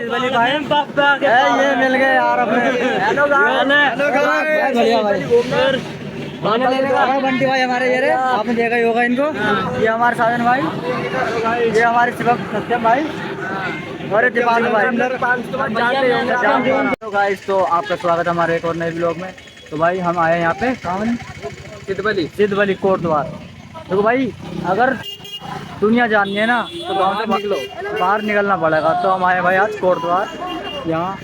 ये मिल गए यार अपने। हेलो बढ़िया भाई। बंटी भाई हमारे ये रहे, आपने देखा ही होगा इनको। ये हमारे साजन भाई, ये हमारे शिवम सत्यम भाई और दीपाल भाई। तो गाइस, तो आपका स्वागत है हमारे एक और नए ब्लॉग में। तो भाई हम आए यहाँ पे सिद्धवली कोटद्वार। देखो भाई, अगर दुनिया जाननी है ना तो गाँव से बाहर निकलना पड़ेगा। तो हम आए भाई आज कोटद्वार। यहाँ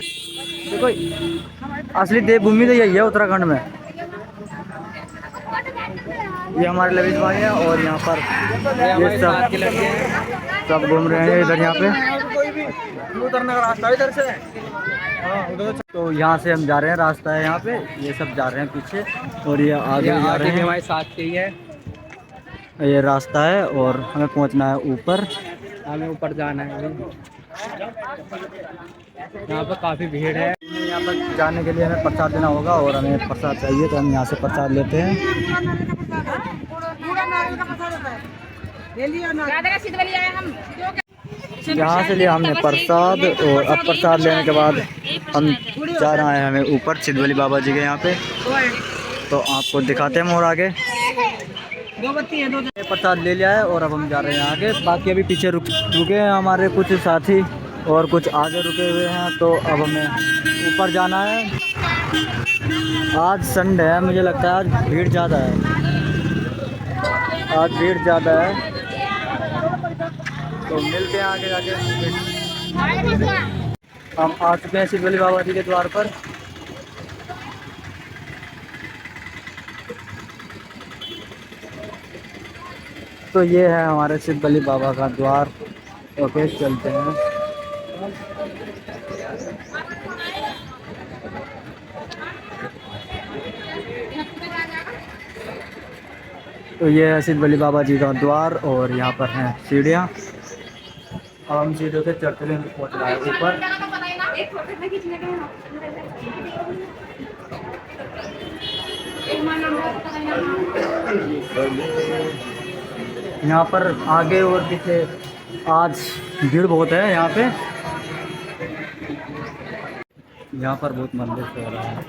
देखो, असली देवभूमि तो यही है उत्तराखंड में। ये हमारे लवीज भाई हैं और यहाँ पर ये सब घूम रहे हैं इधर। यहाँ पे उतरने का रास्ता इधर से, तो यहाँ से हम जा रहे हैं, रास्ता है यहाँ पे। ये सब जा रहे हैं पीछे और ये आगे जा रहे हैं हमारे साथ के ही है। ये रास्ता है और हमें पहुँचना है ऊपर, हमें ऊपर जाना है। यहाँ पर काफ़ी भीड़ है। यहाँ पर जाने के लिए हमें प्रसाद देना होगा और हमें प्रसाद चाहिए, तो हम यहाँ से प्रसाद लेते हैं। यहाँ से लिया हमने प्रसाद और अब प्रसाद लेने के बाद हम जा रहे हैं हमें ऊपर सिद्धवली बाबा जी के यहाँ पे। तो आपको दिखाते हैं मोर आगे। प्रसाद ले लिया है और अब हम जा रहे हैं आगे। बाकी अभी पीछे रुके हैं हमारे कुछ साथी और कुछ आगे रुके हुए हैं। तो अब हमें ऊपर जाना है। आज संडे है, मुझे लगता है आज भीड़ ज़्यादा है। तो मिलते हैं आगे जाके। हम आ चुके हैं सिद्धवली बाबा जी के द्वार पर। तो ये है हमारे सिद्धवली बाबा का द्वार। ओके, चलते हैं। तो ये है सिद्धवली बाबा जी का द्वार और यहाँ पर हैं सीढ़ियाँ। अब हम सीढ़ियों से चढ़ते हुए पहुँच रहे हैं ऊपर। यहाँ पर आगे और पीछे आज भीड़ बहुत है। यहाँ पे यहाँ पर बहुत मंदिर हो रहा है।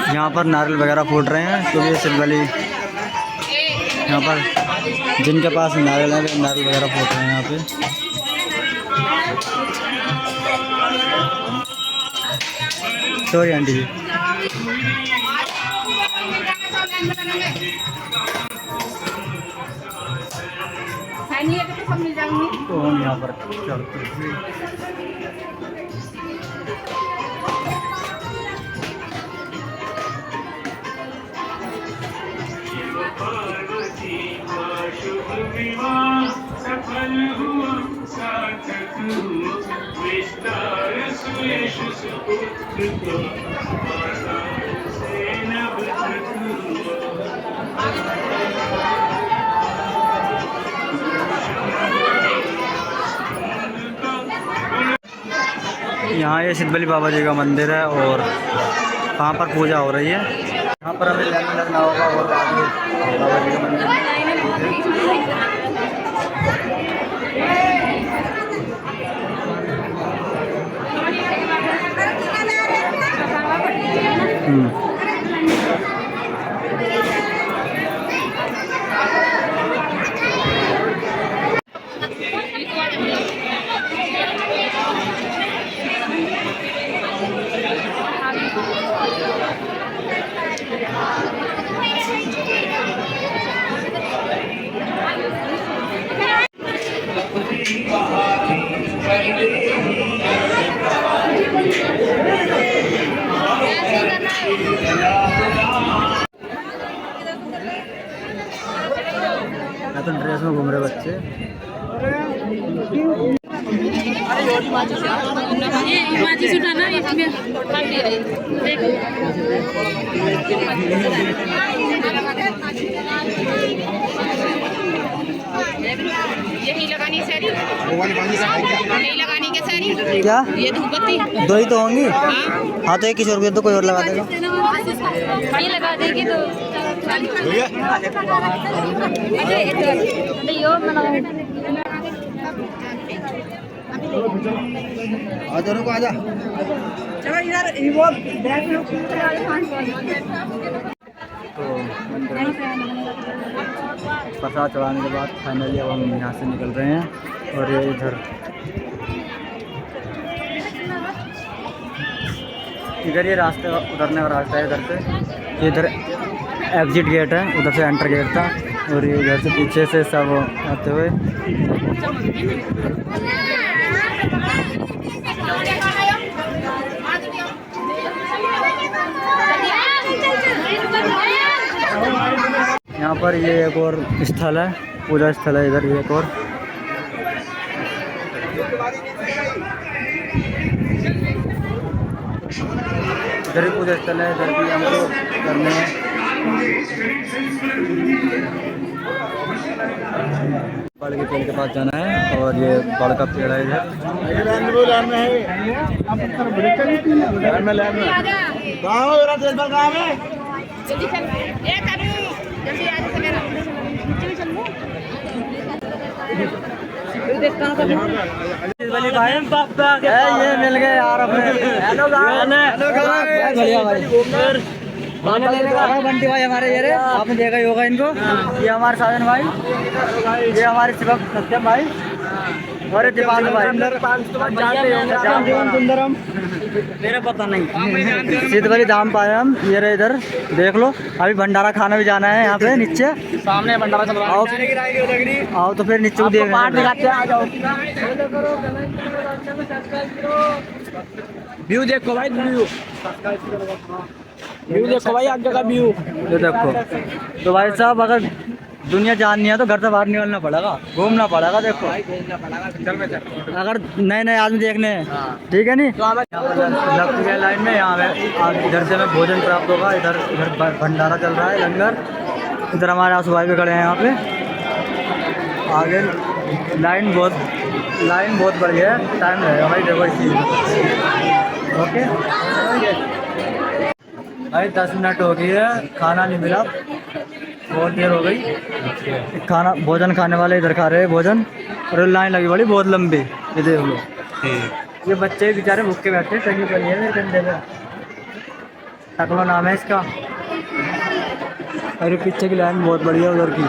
यहाँ पर नारियल वगैरह फूट रहे हैं क्योंकि सिद्धवली यहाँ पर जिनके पास नारियल है वे नारियल वगैरह फूट रहे हैं यहाँ पे। सॉरी आंटी जी। तो हम यहाँ पर चलते हैं। सफल हुआ सार्थक हुआ विस्तार सुयश सुपुत्र को से नभ यहाँ ये सिद्धवली बाबा जी का मंदिर है और वहाँ पर पूजा हो रही है। यहाँ पर हमें लाइन लगना होगा और आगे बाबा जी का मंदिर। तो ड्रेस में घूम रहे बच्चे। यही लगानी सारी, यही लगानी क्या सारी? क्या ये धूप बत्ती 2 ही तो होंगी? हाँ, हाँ तो एक किसी और को तो कोई और लगा देगा। ये लगा देगी तो आजा रुको आजा। चलो इधर तो प्रसाद चढ़ाने के बाद फाइनली अब हम यहाँ से निकल रहे हैं और ये इधर ये रास्ते उतरने का रास्ता है। इधर से इधर एग्जिट गेट है, उधर से एंटर गेट था और ये इधर से पीछे से सब आते हुए यहाँ पर ये एक और स्थल है, पूजा स्थल है। इधर एक और इधर भी पूजा स्थल है। इधर भी हमको करने बड़ के पेड़ के पास जाना है और ये बड़ का पेड़ है इधर। ये मिल गए यार अपने। हेलो बढ़िया भाई, खाना लेने का है बंटी भाई हमारे। ये रे आपने देखा ही होगा इनको। ये हमारे साजन भाई, ये हमारे शिवक सत्यम भाई और ये दीपांक भाई। सुंदरम मेरा पता नहीं, सीध वाली दाम पाए हम। ये रहे इधर देख लो। अभी भंडारा खाना भी जाना है यहाँ पे नीचे सामने भंडारा चल रहा है। आओ तो फिर नीचे को देख व्यू देखो भाई, व्यू देखो भाई, आगे का व्यू ये देखो। तो भाई साहब अगर दुनिया जाननी है तो घर से बाहर निकलना पड़ेगा, घूमना पड़ेगा। देखो अगर नए नए आदमी देखने हैं, ठीक है नहीं। लग गया लाइन में। यहाँ इधर से हमें भोजन प्राप्त होगा। इधर इधर भंडारा चल रहा है, लंगर। इधर हमारे आंसू भाई भी खड़े हैं यहाँ पे। आगे लाइन बहुत बढ़ गया है, टाइम लगेगा भाई। देखो इसी ओके भाई 10 मिनट हो गई है, खाना नहीं मिला, बहुत देर हो गई। खाना भोजन खाने वाले इधर खा रहे हैं भोजन और लाइन लगी बड़ी बहुत लंबी। ये देख लो, ये बच्चे बेचारे भूखे बैठे हैं। टंगी पड़ी है कंधे पे। टकलो नाम है इसका। अरे पीछे की लाइन बहुत बड़ी है उधर की।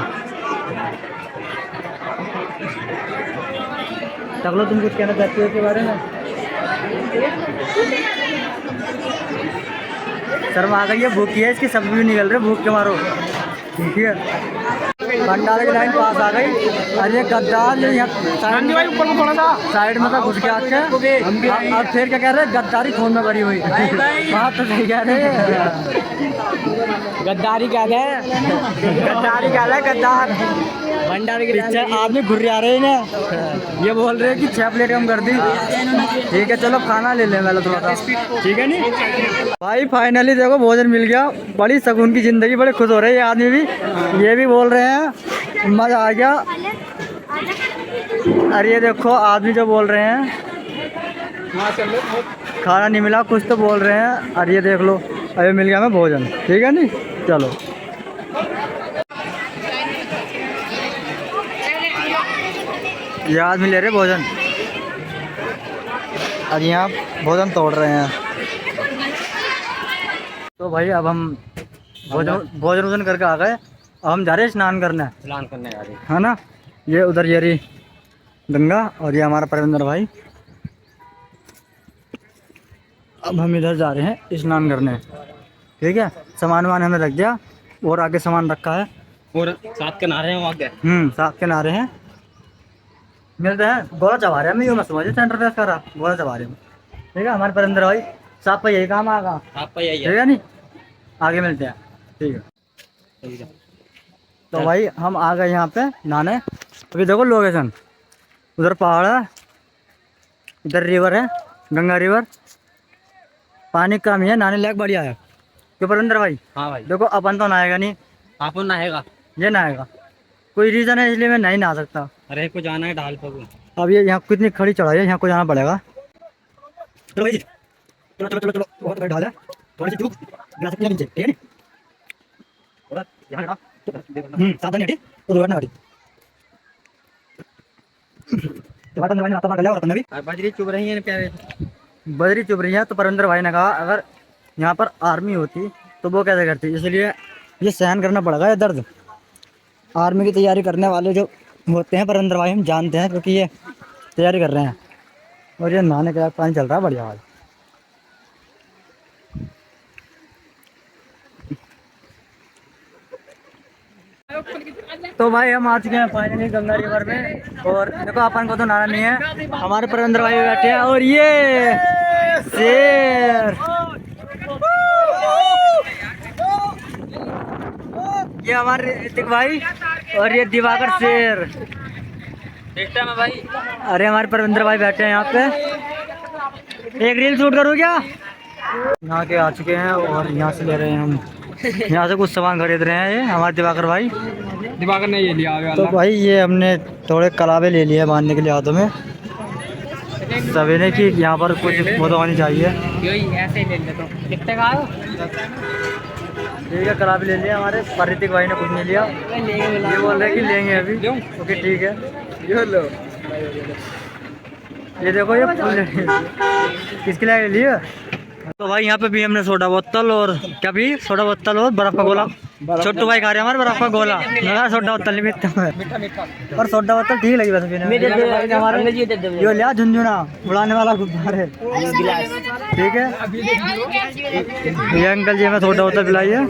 टकलो तुम कुछ कहना चाहते हो इसके बारे में? शर्म आ गई है, भूखी है इसकी, सब भी निकल रहे भूख के मारो। ठीक है, भंडारे की लाइन पास आ गई। अरे गद्दार साइड में था घुस के आके। अब फिर क्या कह रहे हैं, गद्दारी खून में भरी हुई। बात तो सही कह रहे हैं। गद्दारी क्या है, गद्दारी क्या है, गद्दार भंडारे के पीछे आदमी घुर आ रहे हैं। ये बोल रहे हैं कि 6 प्लेट कम कर दी। ठीक है चलो खाना ले लें पहले थोड़ा सा, ठीक है नहीं भाई। फाइनली देखो भोजन मिल गया, बड़ी सुकून की ज़िंदगी, बड़े खुश हो रहे हैं ये आदमी भी। ये भी बोल रहे हैं मज़ा आ गया। अरे ये देखो आदमी जो बोल रहे हैं खाना नहीं मिला, कुछ तो बोल रहे हैं। अरे ये देख लो, अभी मिल गया हमें भोजन, ठीक है नहीं। चलो ये आदमी ले रहे भोजन और यहाँ भोजन तोड़ रहे हैं। तो भाई अब हम भोजन करके आ गए। अब हम जा रहे हैं स्नान करने है ना। ये उधर ये रही गंगा और ये हमारा परविंदर भाई। अब हम इधर जा रहे हैं स्नान करने, ठीक है। सामान हमने रख दिया और आगे सामान रखा है और साथ के नारे हैं आगे। साथ के नारे हैं। मिलते हैं, गोला चबा रहे हैं। मैं यूँ मत समझिए सेंटर पे कर रहा, गोला चबा रहे हैं, ठीक है। हमारे परविंदर भाई साहब पर यही काम आगा, ठीक है नहीं। आगे मिलते हैं, ठीक है। तो भाई हम आ गए यहाँ पे नहाने। अभी देखो लोकेशन, उधर पहाड़ है, इधर रिवर है, गंगा रिवर। पानी कम ही है, नहाने लायक बढ़िया है। क्यों परविंदर भाई? हाँ भाई। देखो अपन तो नहाएगा नहीं, अपन नहाएगा, ये नहाएगा। कोई रीज़न है इसलिए मैं नहीं नहा सकता। अरे को जाना है ढाल पर। अब ये यहाँ कितनी खड़ी चढ़ाई है, यहाँ को जाना पड़ेगा। चलो भाई चलो चलो चलो चलो, बहुत बड़ी ढाल है, थोड़ी सी चूक गिरा सकते हैं नीचे, ठीक है नी? थोड़ा यहाँ हटा, सावधानी हटी तो दुर्घटना घटी। तुम्हारा भाई ने रास्ता पार कर लिया और तुमने भी। बजरी चुभ रही है प्यारे। बजरी चुभ रही है तो परविंदर भाई ने कहा अगर यहाँ पर आर्मी होती तो वो कैसे करती, इसलिए ये सहन करना पड़ेगा ये दर्द। आर्मी की तैयारी करने वाले जो होते हैं परविंदर भाई हम जानते हैं, क्योंकि ये तैयारी कर रहे हैं। और ये नहाने के बाद पानी चल रहा है बढ़िया वाला। तो भाई हम आ चुके हैं फाइनली गंगा रिवर में, और देखो अपन को तो नहाना नहीं है, हमारे परविंदर भाई बैठे हैं और ये शेर, ये हमारे ऋतिक भाई और ये दिवाकर शेर देखता मैं भाई। अरे हमारे परविंदर भाई बैठे हैं यहाँ पे, एक रील शूट करूँ क्या? यहाँ के आ चुके हैं और यहाँ से ले रहे हैं हम, यहाँ से कुछ सामान खरीद रहे हैं ये हमारे दिवाकर भाई। दिवाकर ने ये लिया तो भाई ये हमने थोड़े कलावे ले लिए बांधने के लिए हाथों में, सवेरे की यहाँ पर कुछ वो तो होनी चाहिए। ऐसे ले ले तो कितने का आयो? ठीक है कलावे ले लिया हमारे, पर ऋतिक भाई ने कुछ नहीं लिया, ये बोल रहे कि लेंगे अभी। ओके ठीक है, ये लो, ये देखो ये फूल किसके लिए लिए। तो भाई यहाँ पे भी हमने सोडा बोतल और क्या भी सोडा बोतल और बर्फ का गोला, छोटू भाई खा रहे हैं हमारे बर्फ का गोला, लगा सोडा बोतल नहीं पीता और सोडा बोतल ठीक लगी वैसे पीने में। हमारे ये लिया झुंझुना उड़ाने वाला गुब्बारे, ठीक है ये अंकल जी हमें सोडा बोतल पिलाई है।